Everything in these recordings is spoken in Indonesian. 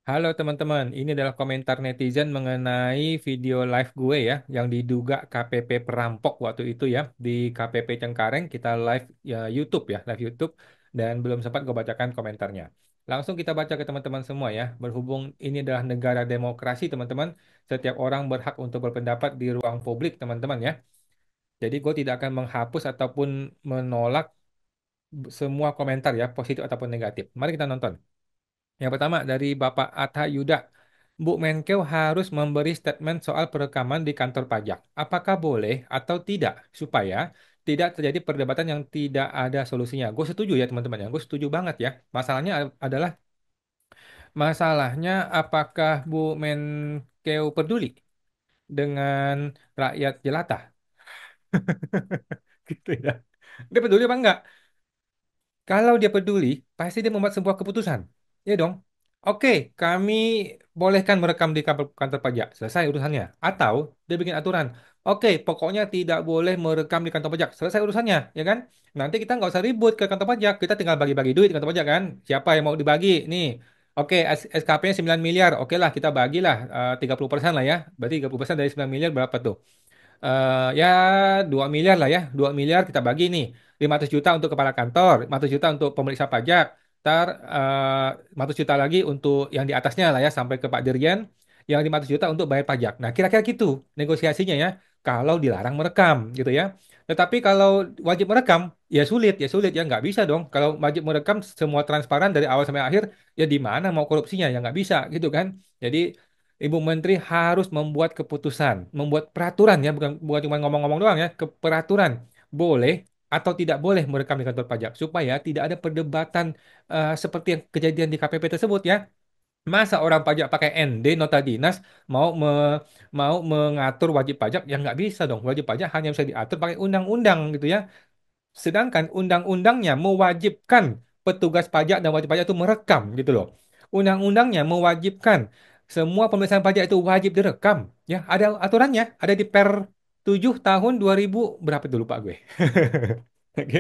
Halo teman-teman, ini adalah komentar netizen mengenai video live gue ya, yang diduga KPP perampok waktu itu ya, di KPP Cengkareng kita live ya YouTube ya, live YouTube, dan belum sempat gue bacakan komentarnya. Langsung kita baca ke teman-teman semua ya, berhubung ini adalah negara demokrasi teman-teman, setiap orang berhak untuk berpendapat di ruang publik teman-teman ya. Jadi gue tidak akan menghapus ataupun menolak semua komentar ya, positif ataupun negatif. Mari kita nonton. Yang pertama dari Bapak Atta Yuda. Bu Menkeu harus memberi statement soal perekaman di kantor pajak. Apakah boleh atau tidak supaya tidak terjadi perdebatan yang tidak ada solusinya. Gue setuju ya teman-teman ya. Gue setuju banget ya. Adalah masalahnya apakah Bu Menkeu peduli dengan rakyat jelata? Gitu ya. Dia peduli apa enggak? Kalau dia peduli, pasti dia membuat sebuah keputusan. Ya dong. Oke, kami bolehkan merekam di kantor pajak. Selesai urusannya. Atau dia bikin aturan. Oke, pokoknya tidak boleh merekam di kantor pajak. Selesai urusannya, ya kan? Nanti kita nggak usah ribut ke kantor pajak. Kita tinggal bagi-bagi duit di kantor pajak kan? Siapa yang mau dibagi? Nih. Oke, SKP-nya 9 miliar. Oke lah, kita bagilah 30% lah ya. Berarti 30% dari 9 miliar berapa tuh? Ya 2 miliar lah ya. 2 miliar kita bagi nih. 500 juta untuk kepala kantor, 500 juta untuk pemeriksa pajak, ntar 500 juta lagi untuk yang di atasnya lah ya sampai ke Pak Dirjen, yang 500 juta untuk bayar pajak. Nah, kira-kira gitu negosiasinya ya. Kalau dilarang merekam gitu ya. Tetapi kalau wajib merekam ya sulit ya nggak bisa dong. Kalau wajib merekam semua transparan dari awal sampai akhir, ya di mana mau korupsinya ya nggak bisa gitu kan. Jadi Ibu Menteri harus membuat keputusan, membuat peraturan ya, bukan bukan cuma ngomong-ngomong doang ya, ke peraturan boleh atau tidak boleh merekam di kantor pajak supaya tidak ada perdebatan seperti yang kejadian di KPP tersebut ya. Masa orang pajak pakai ND nota dinas mau mau mengatur wajib pajak yang nggak bisa dong. Wajib pajak hanya bisa diatur pakai undang-undang gitu ya. Sedangkan undang-undangnya mewajibkan petugas pajak dan wajib pajak itu merekam gitu loh. Undang-undangnya mewajibkan semua pemeriksaan pajak itu wajib direkam. Ya, ada aturannya, ada di Per 7 tahun 2000 berapa dulu Pak gue. Oke.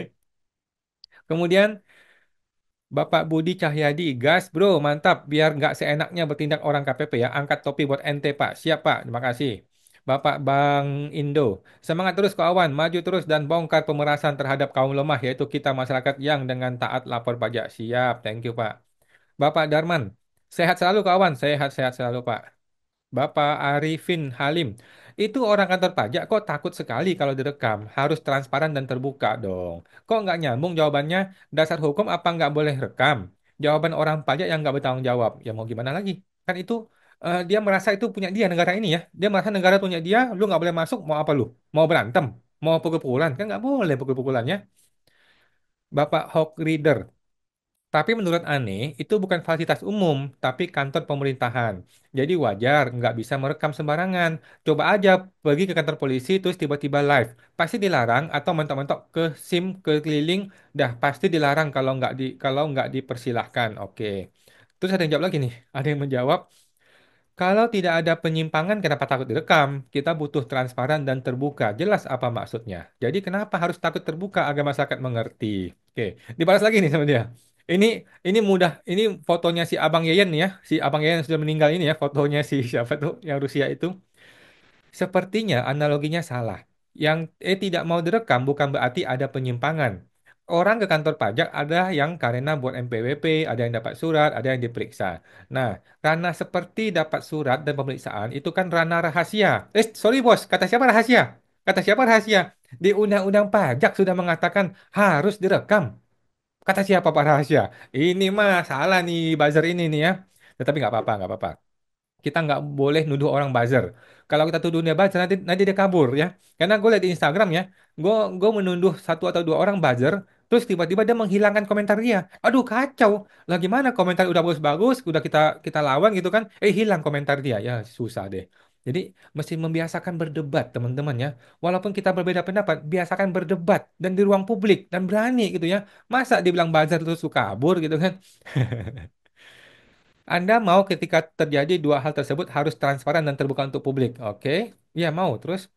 Kemudian Bapak Budi Cahyadi, gas bro, mantap. Biar nggak seenaknya bertindak orang KPP ya. Angkat topi buat ente Pak. Siap Pak, terima kasih. Bapak Bang Indo, semangat terus kawan, maju terus dan bongkar pemerasan terhadap kaum lemah, yaitu kita masyarakat yang dengan taat lapor pajak. Siap, thank you Pak. Bapak Darman, sehat selalu kawan, sehat-sehat selalu Pak. Bapak Arifin Halim, itu orang kantor pajak kok takut sekali kalau direkam. Harus transparan dan terbuka dong. Kok nggak nyambung jawabannya? Dasar hukum apa nggak boleh rekam? Jawaban orang pajak yang nggak bertanggung jawab. Ya mau gimana lagi? Kan itu dia merasa itu punya dia negara ini ya. Dia merasa negara punya dia, lu nggak boleh masuk. Mau apa lu? Mau berantem? Mau pukul-pukulan? Kan nggak boleh pukul-pukulannya. Bapak Hawk Reader, tapi menurut Ane, itu bukan fasilitas umum, tapi kantor pemerintahan. Jadi wajar nggak bisa merekam sembarangan. Coba aja pergi ke kantor polisi terus tiba-tiba live. Pasti dilarang atau mentok-mentok ke SIM keliling, dah pasti dilarang kalau nggak dipersilahkan. Oke. Terus ada yang jawab lagi nih. Ada yang menjawab, kalau tidak ada penyimpangan, kenapa takut direkam? Kita butuh transparan dan terbuka. Jelas apa maksudnya. Jadi kenapa harus takut terbuka agar masyarakat mengerti? Oke, dibalas lagi nih sama dia. Ini ini mudah. Ini fotonya si Abang Yeyen nih ya. Si Abang Yeyen yang sudah meninggal ini ya. Fotonya si siapa tuh yang Rusia itu. Sepertinya analoginya salah. Yang tidak mau direkam bukan berarti ada penyimpangan. Orang ke kantor pajak ada yang karena buat NPWP, ada yang dapat surat, ada yang diperiksa. Nah, ranah seperti dapat surat dan pemeriksaan itu kan ranah rahasia. Sorry bos, kata siapa rahasia? Kata siapa rahasia? Di Undang-Undang Pajak sudah mengatakan harus direkam. Kata siapa Pak rahasia? Ini mah salah nih buzzer ini nih ya. Tetapi nggak apa-apa, nggak apa-apa, kita nggak boleh nuduh orang buzzer. Kalau kita tuduh dia buzzer nanti dia kabur ya. Karena gue lihat di Instagram ya, gue menuduh satu atau dua orang buzzer, terus tiba-tiba dia menghilangkan komentar dia. Aduh kacau. Lah gimana komentar udah bagus-bagus, udah kita kita lawan gitu kan? Hilang komentar dia. Ya susah deh. Jadi mesti membiasakan berdebat teman-teman ya. Walaupun kita berbeda pendapat, biasakan berdebat dan di ruang publik dan berani gitu ya. Masa dibilang buzzer terus suka kabur gitu kan? Anda mau ketika terjadi dua hal tersebut harus transparan dan terbuka untuk publik. Oke, ya mau. Terus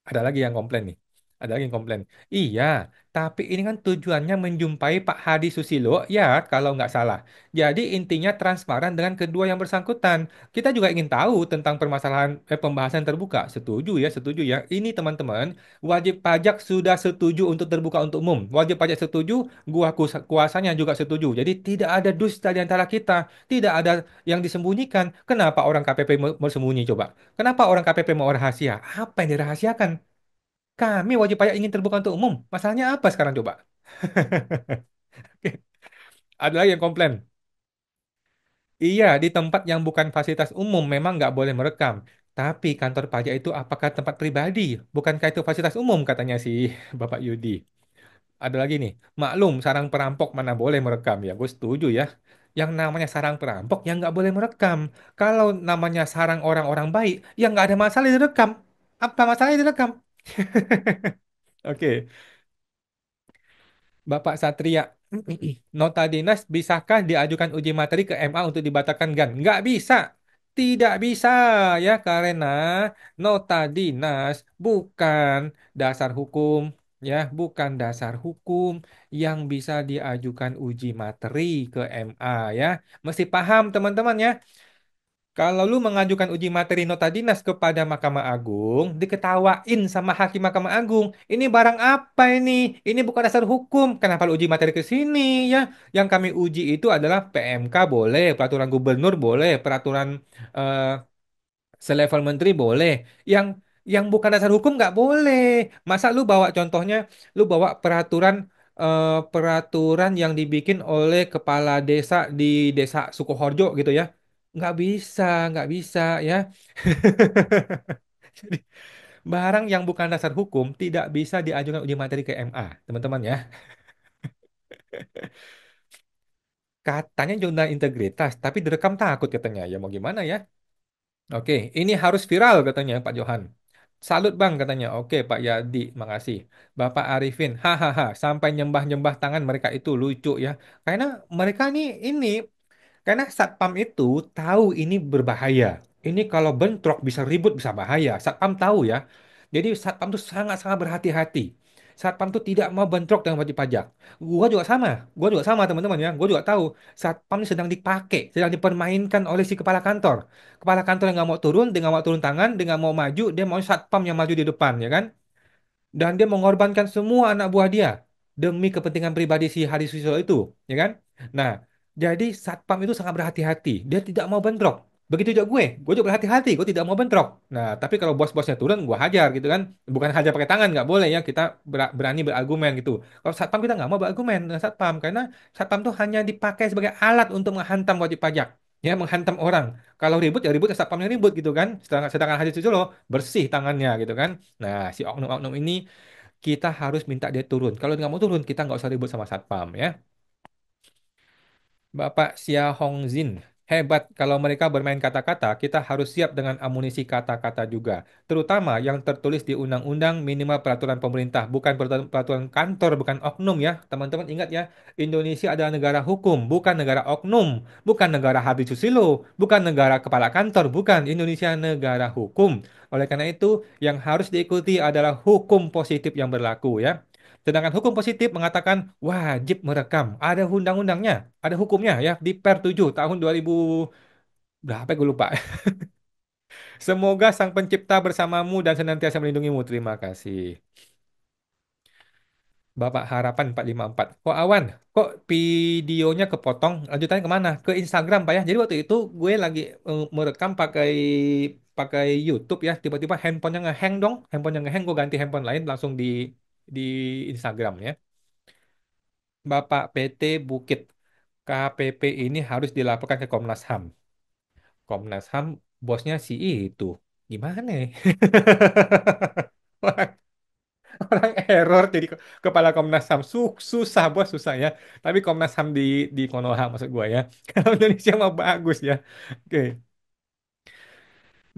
ada lagi yang komplain nih. Ada lagi yang komplain. Iya, tapi ini kan tujuannya menjumpai Pak Hadi Susilo, ya kalau nggak salah. Jadi intinya transparan dengan kedua yang bersangkutan. Kita juga ingin tahu tentang permasalahan pembahasan terbuka. Setuju ya, setuju ya. Ini teman-teman, wajib pajak sudah setuju untuk terbuka untuk umum. Wajib pajak setuju, kuasanya juga setuju. Jadi tidak ada dusta di antara kita. Tidak ada yang disembunyikan. Kenapa orang KPP mau sembunyi coba? Kenapa orang KPP mau rahasia? Apa yang dirahasiakan? Kami wajib pajak ingin terbuka untuk umum. Masalahnya apa sekarang coba? Ada lagi yang komplain. Iya, di tempat yang bukan fasilitas umum memang nggak boleh merekam. Tapi kantor pajak itu apakah tempat pribadi? Bukankah itu fasilitas umum katanya si Bapak Yudi. Ada lagi nih, maklum sarang perampok mana boleh merekam ya. Gue setuju ya. Yang namanya sarang perampok yang nggak boleh merekam. Kalau namanya sarang orang-orang baik, yang nggak ada masalah direkam. Apa masalahnya direkam? Oke. Bapak Satria, nota dinas bisakah diajukan uji materi ke MA untuk dibatalkan GAN? Nggak bisa. Tidak bisa ya karena nota dinas bukan dasar hukum ya, bukan dasar hukum yang bisa diajukan uji materi ke MA ya. Mesti paham teman-teman ya. Kalau lu mengajukan uji materi nota dinas kepada Mahkamah Agung, diketawain sama Hakim Mahkamah Agung. Ini barang apa ini? Ini bukan dasar hukum. Kenapa lu uji materi ke sini ya? Yang kami uji itu adalah PMK boleh, peraturan gubernur boleh, peraturan eh, selevel menteri boleh. Yang bukan dasar hukum nggak boleh. Masa lu bawa contohnya, lu bawa peraturan yang dibikin oleh kepala desa di desa Sukoharjo gitu ya? Nggak bisa, nggak bisa ya. Jadi barang yang bukan dasar hukum tidak bisa diajukan uji materi ke MA, teman-teman ya. Katanya jurnal integritas, tapi direkam takut katanya. Ya mau gimana ya? Oke, ini harus viral katanya Pak Johan. Salut Bang katanya. Oke Pak Yadi, makasih. Bapak Arifin, hahaha, sampai nyembah-nyembah tangan mereka itu lucu ya. Karena mereka ini karena satpam itu tahu ini berbahaya. Ini kalau bentrok bisa ribut bisa bahaya. Satpam tahu ya. Jadi satpam tuh sangat-sangat berhati-hati. Satpam tuh tidak mau bentrok dengan wajib pajak. Gua juga sama. Gua juga sama teman-teman ya. Gua juga tahu satpam ini sedang dipakai, sedang dipermainkan oleh si kepala kantor. Kepala kantor yang nggak mau turun, dia nggak mau turun tangan, dia nggak mau maju, dia mau satpam yang maju di depan, ya kan? Dan dia mengorbankan semua anak buah dia demi kepentingan pribadi si Hari Susilo itu, ya kan? Nah, jadi satpam itu sangat berhati-hati. Dia tidak mau bentrok. Begitu juga gue juga berhati-hati, gue tidak mau bentrok. Nah, tapi kalau bos-bosnya turun, gue hajar gitu kan. Bukan hajar pakai tangan, nggak boleh ya. Kita berani berargumen gitu. Kalau satpam kita nggak mau berargumen dengan satpam, karena satpam itu hanya dipakai sebagai alat untuk menghantam wajib pajak. Ya, menghantam orang. Kalau ribut ya ribut, ya satpamnya ribut gitu kan. Sedangkan Haji Susilo bersih tangannya gitu kan. Nah, si oknum-oknum ini kita harus minta dia turun. Kalau dia nggak mau turun, kita nggak usah ribut sama satpam ya. Bapak Sia Hongzin, hebat kalau mereka bermain kata-kata, kita harus siap dengan amunisi kata-kata juga. Terutama yang tertulis di undang-undang minimal peraturan pemerintah, bukan peraturan kantor, bukan oknum ya. Teman-teman ingat ya, Indonesia adalah negara hukum, bukan negara oknum, bukan negara Habib Susilo, bukan negara kepala kantor, bukan. Indonesia negara hukum. Oleh karena itu, yang harus diikuti adalah hukum positif yang berlaku ya. Sedangkan hukum positif mengatakan wajib merekam. Ada undang-undangnya, ada hukumnya ya di Per 7 tahun 2000 berapa gue lupa. Semoga Sang Pencipta bersamamu dan senantiasa melindungimu. Terima kasih. Bapak Harapan 454. Kok Awan, kok videonya kepotong? Lanjutannya kemana? Ke Instagram Pak ya. Jadi waktu itu gue lagi merekam pakai pakai YouTube ya. Tiba-tiba handphonenya ngehang dong. Handphonenya ngehang, gue ganti handphone lain langsung di Instagram ya. Bapak PT Bukit. KPP ini harus dilaporkan ke Komnas HAM. Komnas HAM bosnya si itu. Gimana ya? Orang, orang error jadi kepala Komnas HAM. Susah bos, susah ya. Tapi Komnas HAM di Konoha maksud gua ya. Kalau Indonesia mah bagus ya. Oke.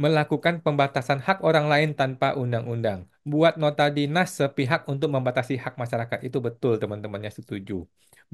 Melakukan pembatasan hak orang lain tanpa undang-undang. Buat nota dinas sepihak untuk membatasi hak masyarakat itu betul teman-temannya setuju.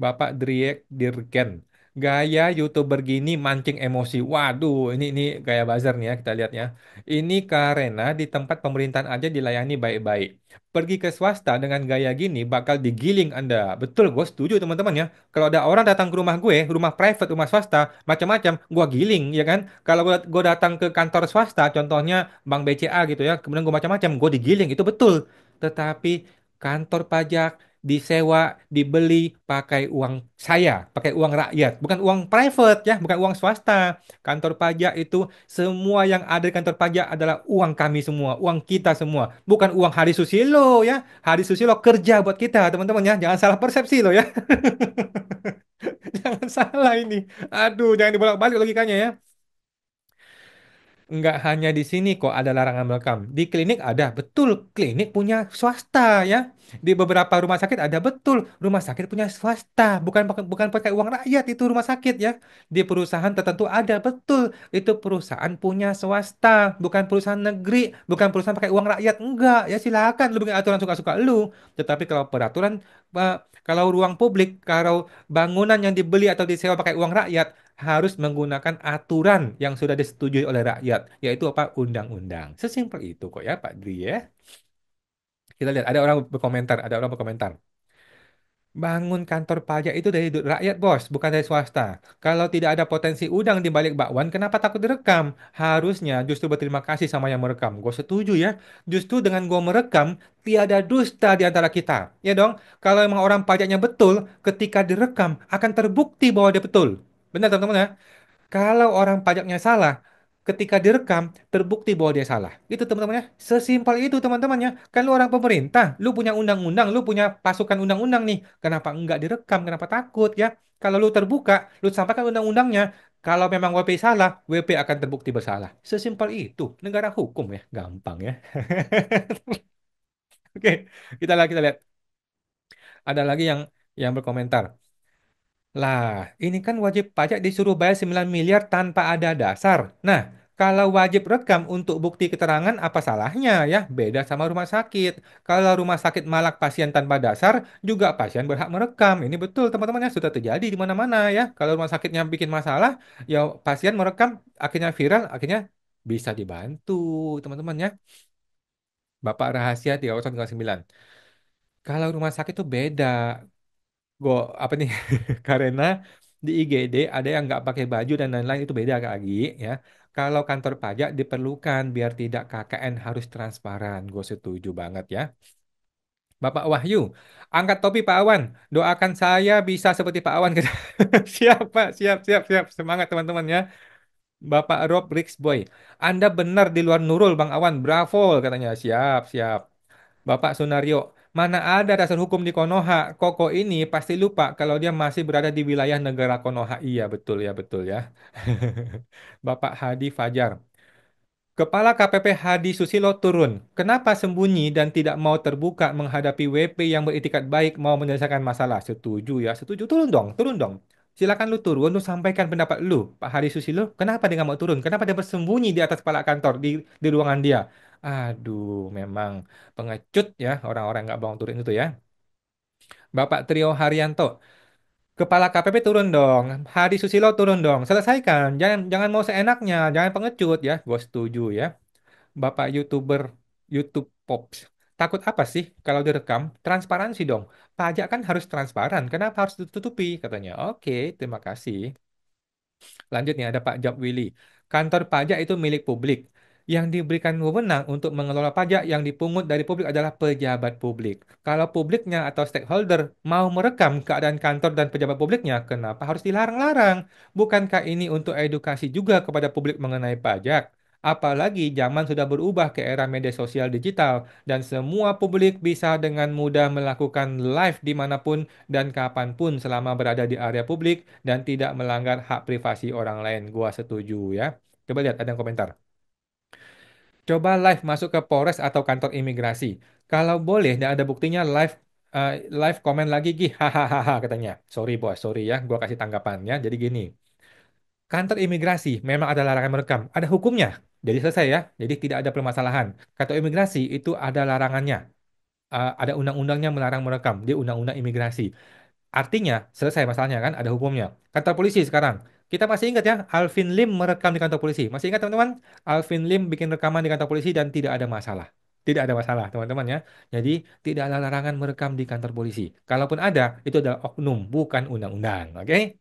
Bapak Driek Dirgen. Gaya YouTuber gini mancing emosi. Waduh, ini gaya buzzer nih ya kita lihat ya. Ini karena di tempat pemerintahan aja dilayani baik-baik. Pergi ke swasta dengan gaya gini bakal digiling Anda. Betul, gue setuju teman-teman ya. Kalau ada orang datang ke rumah gue, rumah private, rumah swasta, macam-macam, gue giling ya kan. Kalau gue datang ke kantor swasta, contohnya Bank BCA gitu ya, kemudian gue macam-macam, gue digiling, itu betul. Tetapi kantor pajak disewa, dibeli pakai uang saya, pakai uang rakyat, bukan uang private ya, bukan uang swasta. Kantor pajak itu semua yang ada di kantor pajak adalah uang kami semua, uang kita semua, bukan uang Hari Susilo ya. Hari Susilo kerja buat kita, teman-teman ya. Jangan salah persepsi loh ya. Jangan salah ini. Aduh, jangan dibolak-balik logikanya ya. Nggak hanya di sini kok ada larangan merekam. Di klinik ada, betul. Klinik punya swasta ya. Di beberapa rumah sakit ada, betul. Rumah sakit punya swasta, bukan pakai uang rakyat itu rumah sakit ya. Di perusahaan tertentu ada, betul. Itu perusahaan punya swasta, bukan perusahaan negeri, bukan perusahaan pakai uang rakyat. Enggak, ya silakan lu bikin aturan suka-suka lu. Tetapi kalau peraturan, eh, kalau ruang publik, kalau bangunan yang dibeli atau disewa pakai uang rakyat harus menggunakan aturan yang sudah disetujui oleh rakyat, yaitu apa? Undang-undang. Sesimpel itu kok ya, Pak Dwi ya. Kita lihat ada orang berkomentar. Bangun kantor pajak itu dari rakyat, bos, bukan dari swasta. Kalau tidak ada potensi udang di balik bakwan, kenapa takut direkam? Harusnya justru berterima kasih sama yang merekam. Gue setuju ya. Justru dengan gue merekam, tiada dusta di antara kita. Ya dong, kalau emang orang pajaknya betul, ketika direkam akan terbukti bahwa dia betul. Benar teman-teman ya? Kalau orang pajaknya salah, ketika direkam, terbukti bahwa dia salah. Itu teman-teman ya. Sesimpel itu teman-teman ya. Kan lu orang pemerintah, lu punya undang-undang, lu punya pasukan undang-undang nih. Kenapa enggak direkam? Kenapa takut ya? Kalau lu terbuka, lu sampaikan undang-undangnya. Kalau memang WP salah, WP akan terbukti bersalah. Sesimpel itu. Negara hukum ya. Gampang ya. Oke, kita lihat. Ada lagi yang berkomentar. Lah, ini kan wajib pajak disuruh bayar 9 miliar tanpa ada dasar. Nah, kalau wajib rekam untuk bukti keterangan, apa salahnya ya? Beda sama rumah sakit. Kalau rumah sakit malak pasien tanpa dasar, juga pasien berhak merekam. Ini betul teman-teman ya, sudah terjadi di mana-mana ya. Kalau rumah sakitnya bikin masalah, ya pasien merekam, akhirnya viral, akhirnya bisa dibantu teman-teman ya. Bapak rahasia 309. Kalau rumah sakit itu beda. Go apa nih? Karena di IGD ada yang nggak pakai baju dan lain-lain itu beda lagi ya. Kalau kantor pajak diperlukan biar tidak KKN harus transparan. Gue setuju banget ya. Bapak Wahyu, angkat topi Pak Awan. Doakan saya bisa seperti Pak Awan. Siap Pak, siap, siap, siap. Semangat teman-teman ya. Bapak Rob Boy, Anda benar di luar nurul Bang Awan. Bravo katanya. Siap, siap. Bapak Sunario, mana ada dasar hukum di Konoha? Koko ini pasti lupa kalau dia masih berada di wilayah negara Konoha. Iya, betul ya, betul ya. Bapak Hadi Fajar. Kepala KPP Hadi Susilo turun. Kenapa sembunyi dan tidak mau terbuka menghadapi WP yang beritikat baik mau menyelesaikan masalah? Setuju ya, setuju. Turun dong, turun dong. Silakan lu turun, lu sampaikan pendapat lu, Pak Hadi Susilo. Kenapa dia nggak mau turun? Kenapa dia bersembunyi di atas kepala kantor di ruangan dia? Aduh, memang pengecut ya orang-orang nggak bawang turun itu ya. Bapak Trio Haryanto, Kepala KPP turun dong, Hadi Susilo turun dong. Selesaikan, jangan jangan mau seenaknya, jangan pengecut ya. Gue setuju ya. Bapak YouTuber YouTube Pops. Takut apa sih kalau direkam? Transparansi dong. Pajak kan harus transparan. Kenapa harus ditutupi? Katanya. Oke, terima kasih. Lanjut nih ada Pak Job Willy. Kantor pajak itu milik publik. Yang diberikan wewenang untuk mengelola pajak yang dipungut dari publik adalah pejabat publik. Kalau publiknya atau stakeholder mau merekam keadaan kantor dan pejabat publiknya, kenapa harus dilarang-larang? Bukankah ini untuk edukasi juga kepada publik mengenai pajak? Apalagi zaman sudah berubah ke era media sosial digital dan semua publik bisa dengan mudah melakukan live dimanapun dan kapanpun selama berada di area publik dan tidak melanggar hak privasi orang lain. Gua setuju ya. Coba lihat ada yang komentar. Coba live masuk ke Polres atau kantor imigrasi. Kalau boleh dan ada buktinya live komen lagi Gi. Hahaha katanya. Sorry bos, sorry ya. Gua kasih tanggapannya. Jadi gini. Kantor imigrasi memang ada larangan merekam. Ada hukumnya. Jadi selesai ya. Jadi tidak ada permasalahan. Kantor imigrasi itu ada larangannya. Ada undang-undangnya melarang merekam. Dia undang-undang imigrasi. Artinya, selesai masalahnya kan, ada hukumnya. Kantor polisi sekarang. Kita masih ingat ya, Alvin Lim merekam di kantor polisi. Masih ingat teman-teman? Alvin Lim bikin rekaman di kantor polisi dan tidak ada masalah. Tidak ada masalah, teman-teman ya. Jadi, tidak ada larangan merekam di kantor polisi. Kalaupun ada, itu adalah oknum, bukan undang-undang. Oke?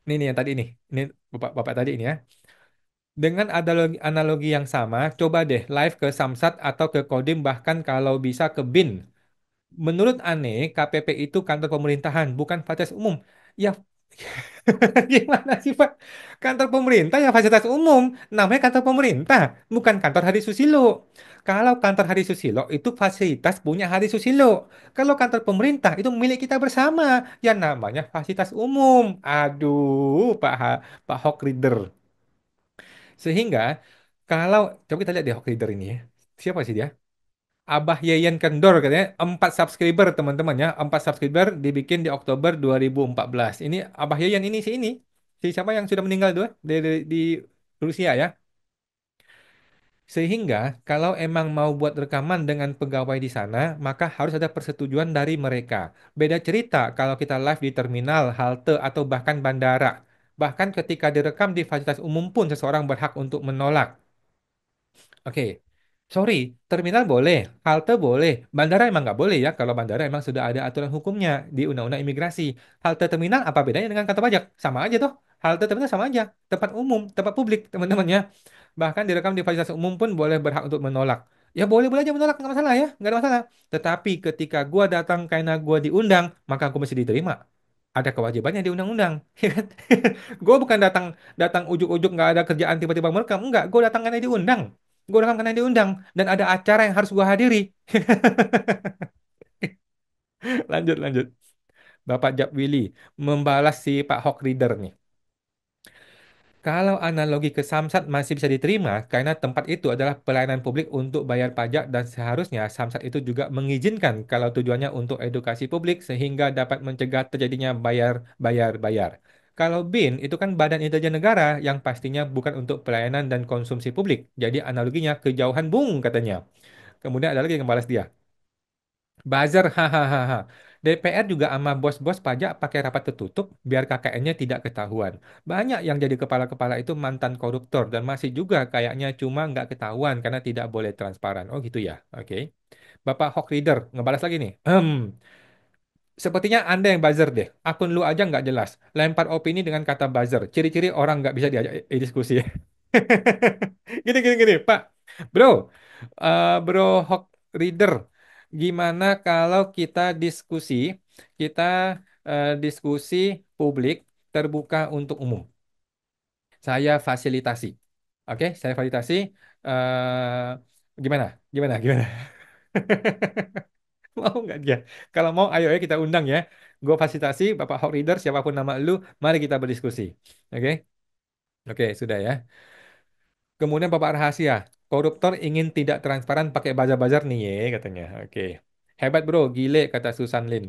Ini nih yang tadi nih. Ini Bapak tadi ini ya. Dengan analogi yang sama, coba deh live ke Samsat atau ke Kodim bahkan kalau bisa ke BIN. Menurut Ane, KPP itu kantor pemerintahan, bukan fasilitas umum. Ya, gimana sih Pak? Kantor pemerintah ya fasilitas umum. Namanya kantor pemerintah, bukan kantor Hari Susilo. Kalau kantor Hari Susilo itu fasilitas punya Hari Susilo. Kalau kantor pemerintah itu milik kita bersama. Ya namanya fasilitas umum. Aduh, Pak Hawk Reader. Sehingga kalau coba kita lihat di Hawk Reader ini ya. Siapa sih dia? Abah Yeyen Kendor katanya 4 subscriber teman-teman ya. 4 subscriber dibikin di Oktober 2014. Ini Abah Yeyen ini si ini. Si siapa yang sudah meninggal tuh di Rusia ya. Sehingga kalau emang mau buat rekaman dengan pegawai di sana, maka harus ada persetujuan dari mereka. Beda cerita kalau kita live di terminal, halte, atau bahkan bandara. Bahkan ketika direkam di fasilitas umum pun seseorang berhak untuk menolak. Oke, sorry, terminal boleh, halte boleh, bandara emang nggak boleh ya. Kalau bandara emang sudah ada aturan hukumnya di Undang-Undang Imigrasi. Halte terminal apa bedanya dengan kantor pajak? Sama aja toh. Halte terminal sama aja, tempat umum, tempat publik, teman-teman ya. Bahkan direkam di fasilitas umum pun boleh berhak untuk menolak. Ya boleh boleh aja menolak, nggak masalah ya, nggak ada masalah. Tetapi ketika gua datang karena gua diundang, maka aku mesti diterima. Ada kewajibannya di undang-undang, ya kan? Gue bukan datang datang ujuk-ujuk nggak ada kerjaan tiba-tiba merekam, enggak. Gue datang karena diundang. Gue datang karena diundang dan ada acara yang harus gue hadiri. Lanjut, lanjut. Bapak Jab Willy membalas si Pak Hawk Reader nih. Kalau analogi ke Samsat masih bisa diterima karena tempat itu adalah pelayanan publik untuk bayar pajak dan seharusnya Samsat itu juga mengizinkan kalau tujuannya untuk edukasi publik sehingga dapat mencegah terjadinya bayar-bayar-bayar. Kalau BIN itu kan Badan Intelijen Negara yang pastinya bukan untuk pelayanan dan konsumsi publik. Jadi analoginya kejauhan bung katanya. Kemudian ada lagi yang balas dia. Buzzer, hahaha. DPR juga sama bos-bos pajak pakai rapat tertutup biar KKN-nya tidak ketahuan. Banyak yang jadi kepala-kepala itu mantan koruptor dan masih juga kayaknya cuma nggak ketahuan karena tidak boleh transparan. Oh gitu ya, oke. Bapak Hawk Reader ngebalas lagi nih. Sepertinya Anda yang buzzer deh. Akun lu aja nggak jelas. Lempar opini dengan kata buzzer. Ciri-ciri orang nggak bisa diajak diskusi. Gini, gini, gini, Pak. Bro, Bro Hawk Reader, gimana kalau kita diskusi publik terbuka untuk umum? Saya fasilitasi. Oke, saya fasilitasi. eh Gimana? Gimana? Gimana? Mau nggak dia? Kalau mau, ayo ya kita undang ya. Gue fasilitasi, Bapak Hawk Reader, siapapun nama lu, mari kita berdiskusi. Oke? Oke, sudah ya. Kemudian Bapak Rahasia, koruptor ingin tidak transparan pakai bazar-bazar nih ya, katanya. Oke. Hebat bro, gile, kata Susan Lin.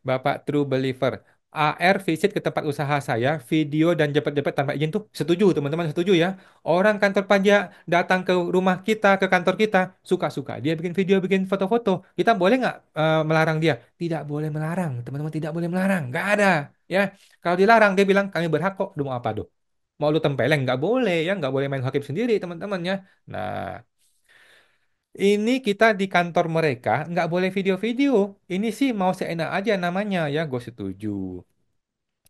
Bapak True Believer. AR visit ke tempat usaha saya, video dan jepet-jepet tanpa izin tuh setuju teman-teman setuju ya. Orang kantor pajak datang ke rumah kita, ke kantor kita, suka-suka. Dia bikin video, bikin foto-foto. Kita boleh nggak melarang dia? Tidak boleh melarang, teman-teman tidak boleh melarang. Nggak ada ya. Kalau dilarang dia bilang kami berhak kok. Lu mau apa tuh? Mau lu tempeleng? Nggak boleh ya, nggak boleh main hakim sendiri teman-teman ya. Nah, ini kita di kantor mereka nggak boleh video-video. Ini sih mau seenak aja namanya ya, gue setuju.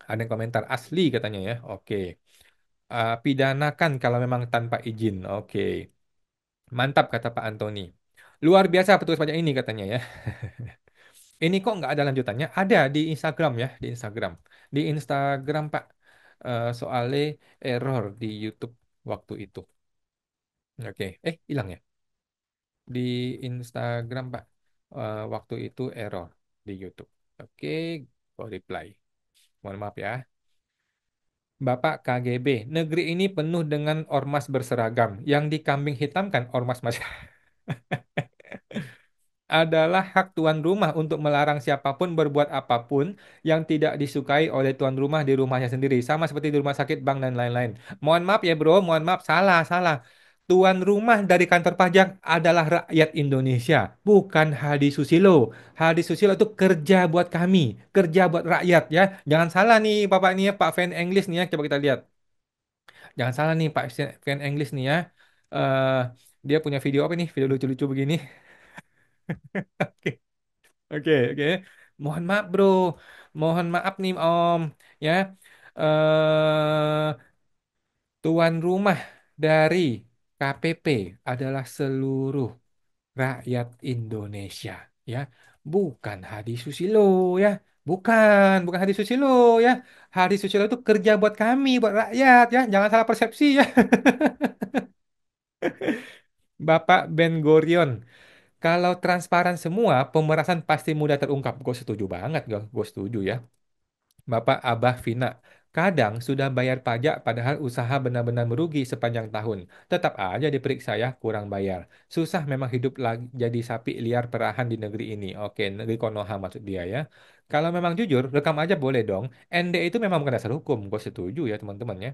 Ada yang komentar asli katanya ya. Oke. Pidanakan kalau memang tanpa izin. Oke. Mantap kata Pak Antoni. Luar biasa petugas pajak ini katanya ya. Ini kok nggak ada lanjutannya? Ada di Instagram ya, di Instagram. Di Instagram Pak. Soalnya error di YouTube waktu itu. Oke. Hilang ya? Di Instagram Pak. Waktu itu error di YouTube. Oke, go reply. Mohon maaf ya. Bapak KGB, negeri ini penuh dengan ormas berseragam. Yang dikambing hitamkan ormas masyarakat adalah hak tuan rumah untuk melarang siapapun berbuat apapun yang tidak disukai oleh tuan rumah di rumahnya sendiri. Sama seperti di rumah sakit, bank, dan lain-lain. Mohon maaf ya bro, mohon maaf. Salah, salah. Tuan rumah dari kantor pajak adalah rakyat Indonesia, bukan Hadi Susilo. Hadi Susilo itu kerja buat kami, kerja buat rakyat ya. Jangan salah nih Bapak nih ya, Pak Fan English nih ya. Coba kita lihat. Jangan salah nih Pak Fan English nih ya. Eh dia punya video apa nih? Video lucu-lucu begini. Oke, oke, oke. Mohon maaf bro, mohon maaf nih Om ya. eh Tuan rumah dari KPP adalah seluruh rakyat Indonesia ya, bukan Hadi Susilo ya, bukan Hadi Susilo ya. Hadi Susilo itu kerja buat kami, buat rakyat ya, jangan salah persepsi ya. Bapak Ben Gurion, kalau transparan semua pemerasan pasti mudah terungkap. Gue setuju banget, gue setuju ya. Bapak Abah Vina, kadang sudah bayar pajak padahal usaha benar-benar merugi sepanjang tahun. Tetap aja diperiksa ya, kurang bayar. Susah memang hidup lagi jadi sapi liar perahan di negeri ini. Oke, negeri Konoha maksud dia ya. Kalau memang jujur, rekam aja boleh dong. ND itu memang bukan dasar hukum. Gue setuju ya teman-teman ya.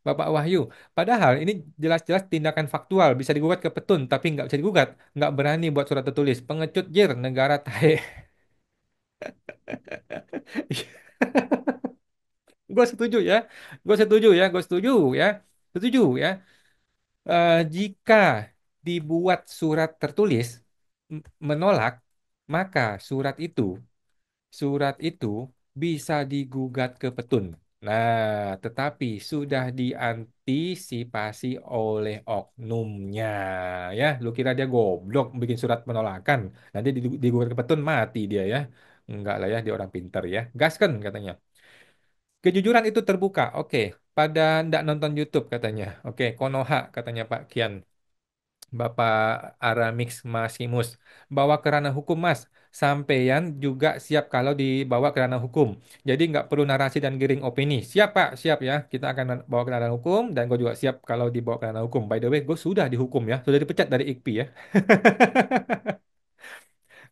Bapak Wahyu, padahal ini jelas-jelas tindakan faktual. Bisa digugat ke petun, tapi nggak bisa digugat. Nggak berani buat surat tertulis. Pengecut jir, negara tahe. Gue setuju ya, gue setuju ya, gue setuju ya, setuju ya. Jika dibuat surat tertulis menolak, maka surat itu bisa digugat ke petun. Nah, tetapi sudah diantisipasi oleh oknumnya, ya. Lu kira dia goblok bikin surat penolakan, nanti digugat ke petun mati dia ya? Enggak lah ya, dia orang pinter ya. Gasken katanya. Kejujuran itu terbuka. Oke, pada ndak nonton YouTube katanya. Oke, Konoha katanya Pak Kian. Bapak Aramix Masimus. Bawa ke ranah hukum, Mas. Sampeyan juga siap kalau dibawa ke ranah hukum. Jadi nggak perlu narasi dan giring opini. Siap, Pak. Siap ya. Kita akan bawa ke ranah hukum. Dan gue juga siap kalau dibawa ke ranah hukum. By the way, gue sudah dihukum ya. Sudah dipecat dari IKPI ya.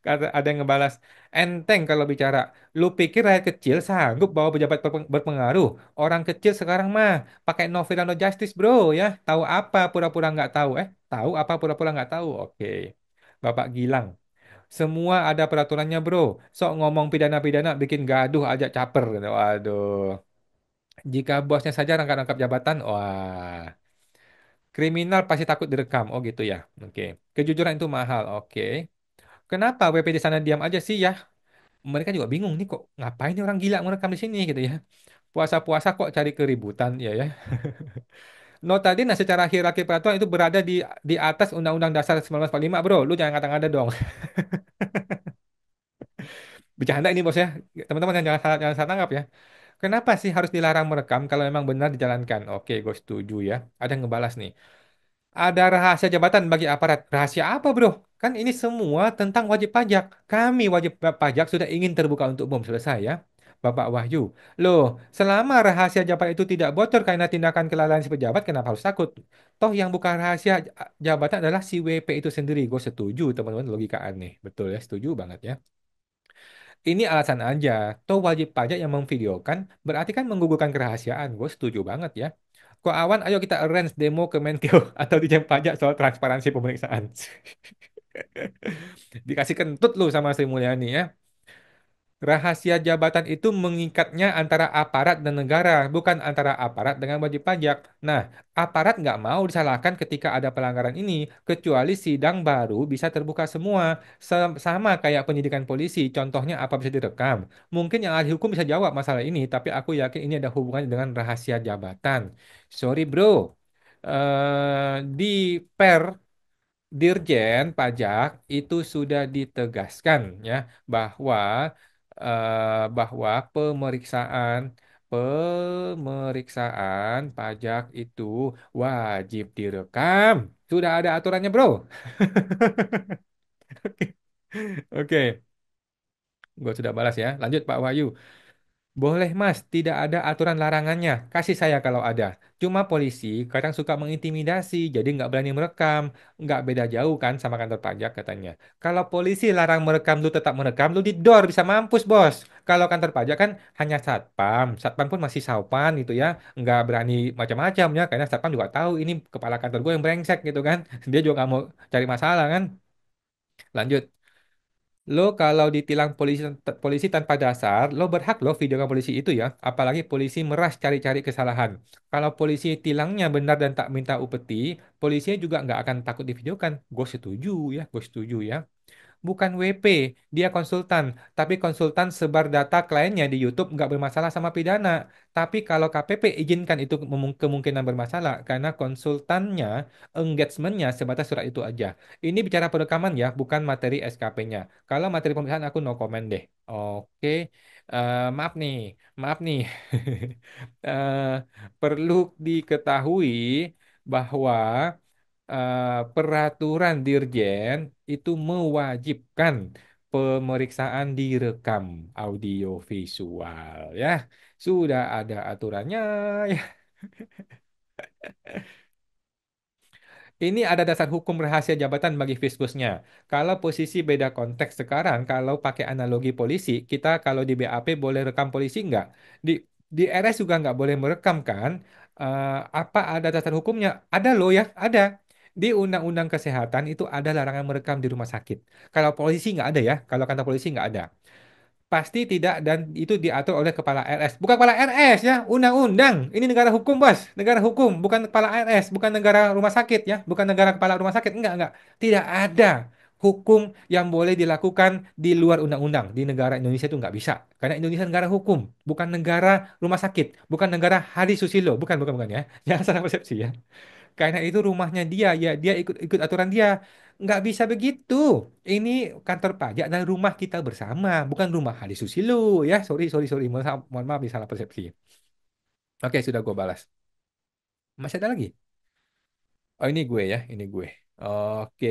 Kata ada yang ngebalas, enteng kalau bicara. Lu pikir rakyat kecil sanggup bawa pejabat berpengaruh? Orang kecil sekarang mah pakai no fear no justice, bro ya. Tahu apa pura-pura nggak tahu? Tahu apa pura-pura nggak tahu? Oke. Bapak Gilang, semua ada peraturannya, bro. Sok ngomong pidana-pidana bikin gaduh aja caper. Waduh. Jika bosnya saja rangkap-rangkap jabatan, wah. Kriminal pasti takut direkam. Oh gitu ya. Oke. Kejujuran itu mahal. Oke. Kenapa WP di sana diam aja sih ya? Mereka juga bingung nih kok ngapain nih orang gila merekam di sini gitu ya. Puasa-puasa kok cari keributan ya ya. Notabene secara hierarki peraturan itu berada di atas Undang-Undang Dasar 1945, Bro. Lu jangan ngata-ngata dong. Bercanda ini bos ya. Teman-teman jangan salah tanggap ya. Kenapa sih harus dilarang merekam kalau memang benar dijalankan? Oke, gue setuju ya. Ada yang ngebalas nih. Ada rahasia jabatan bagi aparat. Rahasia apa, bro? Kan ini semua tentang wajib pajak. Kami wajib pajak sudah ingin terbuka untuk umum. Selesai ya. Bapak Wahyu. Loh, selama rahasia jabatan itu tidak bocor karena tindakan kelalaian si pejabat, kenapa harus takut? Toh yang bukan rahasia jabatan adalah si WP itu sendiri. Gue setuju, teman-teman. Logika aneh. Betul ya, setuju banget ya. Ini alasan aja. Toh wajib pajak yang memvideokan berarti kan menggugurkan kerahasiaan. Gue setuju banget ya. Ko Awan, ayo kita arrange demo ke Menkeu atau Dijen Pajak soal transparansi pemeriksaan. Dikasih kentut lu sama Sri Mulyani ya. Rahasia jabatan itu mengikatnya antara aparat dan negara, bukan antara aparat dengan wajib pajak. Nah, aparat nggak mau disalahkan ketika ada pelanggaran ini, kecuali sidang baru bisa terbuka semua. Sama kayak penyidikan polisi, contohnya apa bisa direkam. Mungkin yang ahli hukum bisa jawab masalah ini, tapi aku yakin ini ada hubungannya dengan rahasia jabatan. Sorry bro, di per Dirjen Pajak itu sudah ditegaskan ya bahwa bahwa pemeriksaan pajak itu wajib direkam. Sudah ada aturannya, bro. Oke, oke. Gue sudah balas ya. Lanjut Pak Wahyu. Boleh Mas, tidak ada aturan larangannya. Kasih saya kalau ada. Cuma polisi kadang suka mengintimidasi, jadi nggak berani merekam. Nggak beda jauh kan sama kantor pajak katanya. Kalau polisi larang merekam, lu tetap merekam, lu didor, bisa mampus bos. Kalau kantor pajak kan hanya satpam. Satpam pun masih saupan gitu ya. Nggak berani macam-macam ya, karena satpam juga tahu ini kepala kantor gue yang brengsek gitu kan. Dia juga nggak mau cari masalah kan. Lanjut. Lo kalau ditilang polisi tanpa dasar, lo berhak lo videokan polisi itu ya. Apalagi polisi meras cari-cari kesalahan. Kalau polisi tilangnya benar dan tak minta upeti, polisinya juga nggak akan takut divideokan. Gue setuju ya, gue setuju ya. Bukan WP, dia konsultan. Tapi konsultan sebar data kliennya di YouTube nggak bermasalah sama pidana. Tapi kalau KPP izinkan itu kemungkinan bermasalah karena konsultannya, engagementnya sebatas surat itu aja. Ini bicara perekaman ya, bukan materi SKP-nya. Kalau materi pemeriksaan aku no comment deh. Oke. Maaf nih, maaf nih. Eh, perlu diketahui bahwa peraturan Dirjen itu mewajibkan pemeriksaan direkam audio visual ya. Sudah ada aturannya ya. Ini ada dasar hukum rahasia jabatan bagi fiskusnya. Kalau posisi beda konteks sekarang, kalau pakai analogi polisi, kita kalau di BAP boleh rekam polisi nggak? Di RS juga nggak boleh merekam kan? Apa ada dasar hukumnya? Ada loh ya, ada. Di Undang-Undang Kesehatan itu ada larangan merekam di rumah sakit. Kalau polisi nggak ada ya, kalau kantor polisi nggak ada. Pasti tidak dan itu diatur oleh kepala RS. Bukan kepala RS ya, undang-undang. Ini negara hukum, Bos. Negara hukum, bukan kepala RS, bukan negara rumah sakit ya, bukan negara kepala rumah sakit. Enggak. Tidak ada hukum yang boleh dilakukan di luar undang-undang. Di negara Indonesia itu nggak bisa. Karena Indonesia negara hukum, bukan negara rumah sakit, bukan negara Hari Susilo, bukan ya. Jangan salah persepsi ya. Karena itu rumahnya dia, ya dia ikut aturan dia. Nggak bisa begitu. Ini kantor pajak dan rumah kita bersama, bukan rumah Hadi Susilo ya. Sorry. Mohon maaf, nih, salah persepsi. Oke, sudah gue balas. Masih ada lagi? Oh, ini gue ya, ini gue. Oke,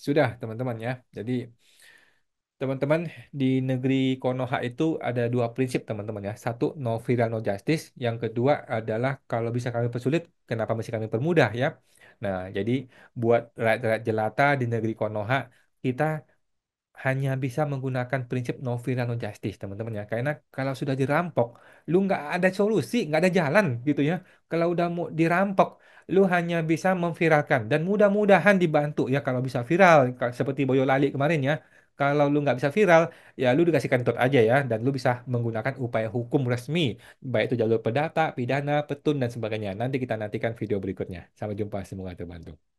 sudah teman-teman ya. Jadi teman-teman, di negeri Konoha itu ada dua prinsip teman-teman ya. Satu, no viral no justice. Yang kedua adalah kalau bisa kami persulit, kenapa mesti kami permudah ya. Nah, jadi buat rakyat-rakyat jelata di negeri Konoha, kita hanya bisa menggunakan prinsip no viral no justice teman-teman ya. Karena kalau sudah dirampok, lu nggak ada solusi, nggak ada jalan gitu ya. Kalau udah mau dirampok, lu hanya bisa memviralkan dan mudah-mudahan dibantu ya kalau bisa viral seperti Boyolali kemarin ya. Kalau lu nggak bisa viral, ya lu dikasih kentut aja ya dan lu bisa menggunakan upaya hukum resmi, baik itu jalur perdata, pidana, petun dan sebagainya. Nanti kita nantikan video berikutnya. Sampai jumpa, semoga terbantu.